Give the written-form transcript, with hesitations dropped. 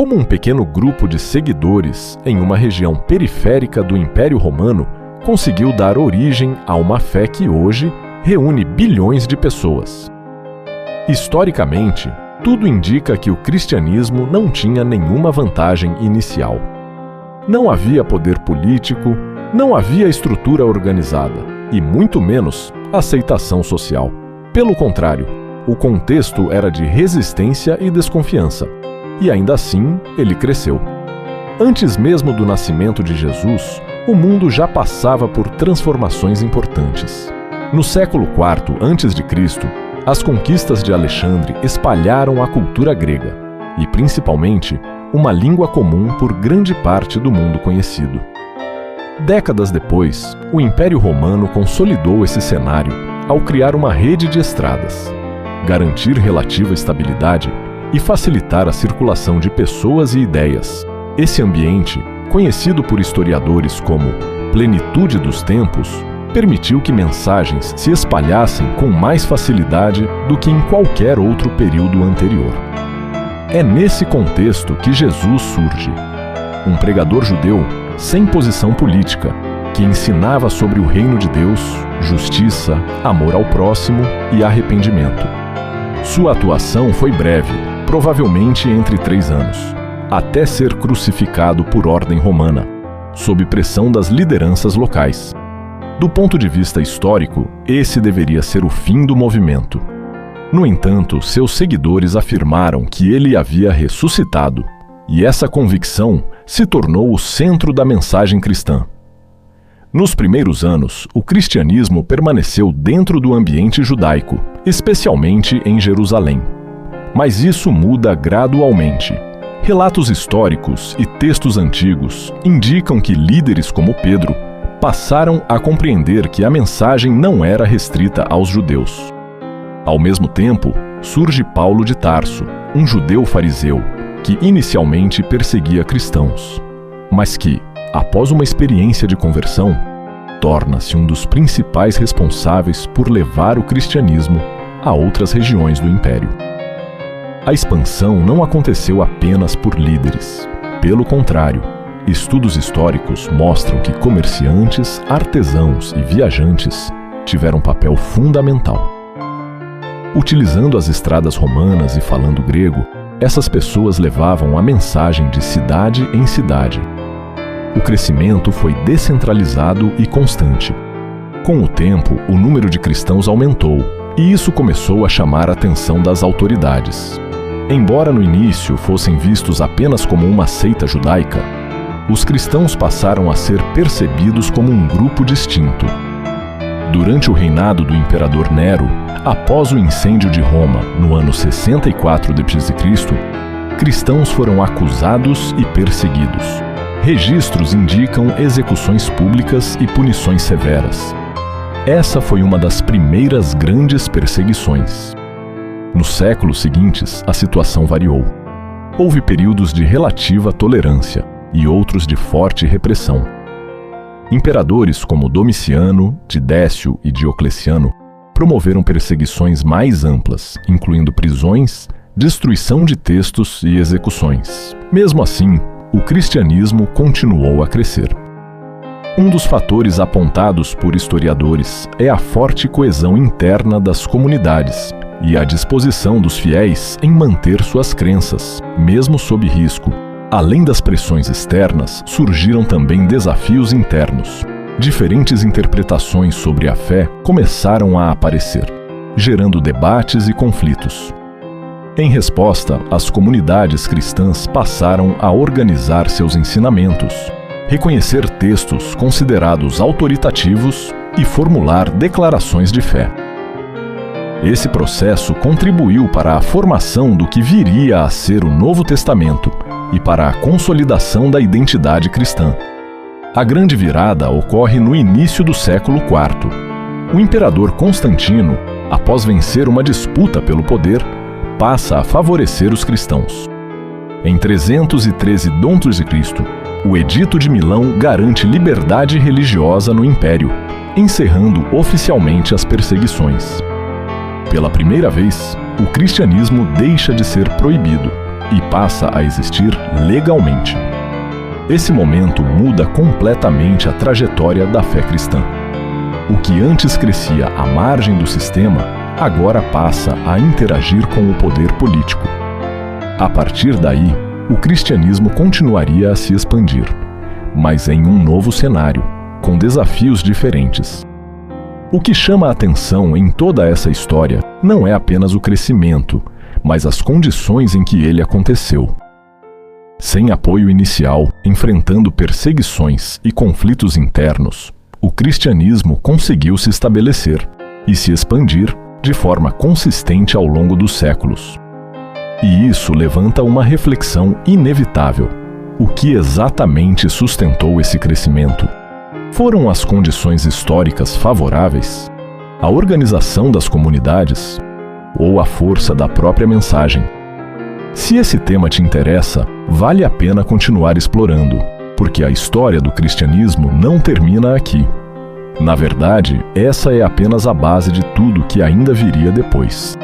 Como um pequeno grupo de seguidores em uma região periférica do Império Romano conseguiu dar origem a uma fé que hoje reúne bilhões de pessoas. Historicamente, tudo indica que o cristianismo não tinha nenhuma vantagem inicial. Não havia poder político, não havia estrutura organizada e, muito menos, aceitação social. Pelo contrário, o contexto era de resistência e desconfiança, e ainda assim ele cresceu. Antes mesmo do nascimento de Jesus, o mundo já passava por transformações importantes. No século IV a.C., as conquistas de Alexandre espalharam a cultura grega e, principalmente, uma língua comum por grande parte do mundo conhecido. Décadas depois, o Império Romano consolidou esse cenário ao criar uma rede de estradas, garantir relativa estabilidade e facilitar a circulação de pessoas e ideias. Esse ambiente, conhecido por historiadores como plenitude dos tempos, permitiu que mensagens se espalhassem com mais facilidade do que em qualquer outro período anterior. É nesse contexto que Jesus surge, um pregador judeu sem posição política, que ensinava sobre o reino de Deus, justiça, amor ao próximo e arrependimento. Sua atuação foi breve, provavelmente entre 3 anos, até ser crucificado por ordem romana, sob pressão das lideranças locais. Do ponto de vista histórico, esse deveria ser o fim do movimento. No entanto, seus seguidores afirmaram que ele havia ressuscitado, e essa convicção se tornou o centro da mensagem cristã. Nos primeiros anos, o cristianismo permaneceu dentro do ambiente judaico, especialmente em Jerusalém. Mas isso muda gradualmente. Relatos históricos e textos antigos indicam que líderes como Pedro passaram a compreender que a mensagem não era restrita aos judeus. Ao mesmo tempo, surge Paulo de Tarso, um judeu fariseu, que inicialmente perseguia cristãos, mas que, após uma experiência de conversão, torna-se um dos principais responsáveis por levar o cristianismo a outras regiões do império. A expansão não aconteceu apenas por líderes. Pelo contrário, estudos históricos mostram que comerciantes, artesãos e viajantes tiveram um papel fundamental. Utilizando as estradas romanas e falando grego, essas pessoas levavam a mensagem de cidade em cidade. O crescimento foi descentralizado e constante. Com o tempo, o número de cristãos aumentou, e isso começou a chamar a atenção das autoridades. Embora no início fossem vistos apenas como uma seita judaica, os cristãos passaram a ser percebidos como um grupo distinto. Durante o reinado do imperador Nero, após o incêndio de Roma no ano 64 d.C., cristãos foram acusados e perseguidos. Registros indicam execuções públicas e punições severas. Essa foi uma das primeiras grandes perseguições. Nos séculos seguintes, a situação variou. Houve períodos de relativa tolerância e outros de forte repressão. Imperadores como Domiciano, Tidécio e Diocleciano promoveram perseguições mais amplas, incluindo prisões, destruição de textos e execuções. Mesmo assim, o cristianismo continuou a crescer. Um dos fatores apontados por historiadores é a forte coesão interna das comunidades e a disposição dos fiéis em manter suas crenças, mesmo sob risco. Além das pressões externas, surgiram também desafios internos. Diferentes interpretações sobre a fé começaram a aparecer, gerando debates e conflitos. Em resposta, as comunidades cristãs passaram a organizar seus ensinamentos, reconhecer textos considerados autoritativos e formular declarações de fé. Esse processo contribuiu para a formação do que viria a ser o Novo Testamento e para a consolidação da identidade cristã. A grande virada ocorre no início do século IV. O imperador Constantino, após vencer uma disputa pelo poder, passa a favorecer os cristãos. Em 313 d.C., o Edito de Milão garante liberdade religiosa no império, encerrando oficialmente as perseguições. Pela primeira vez, o cristianismo deixa de ser proibido e passa a existir legalmente. Esse momento muda completamente a trajetória da fé cristã. O que antes crescia à margem do sistema, agora passa a interagir com o poder político. A partir daí, o cristianismo continuaria a se expandir, mas em um novo cenário, com desafios diferentes. O que chama a atenção em toda essa história não é apenas o crescimento, mas as condições em que ele aconteceu. Sem apoio inicial, enfrentando perseguições e conflitos internos, o cristianismo conseguiu se estabelecer e se expandir de forma consistente ao longo dos séculos. E isso levanta uma reflexão inevitável. O que exatamente sustentou esse crescimento? Foram as condições históricas favoráveis? A organização das comunidades? Ou a força da própria mensagem? Se esse tema te interessa, vale a pena continuar explorando, porque a história do cristianismo não termina aqui. Na verdade, essa é apenas a base de tudo que ainda viria depois.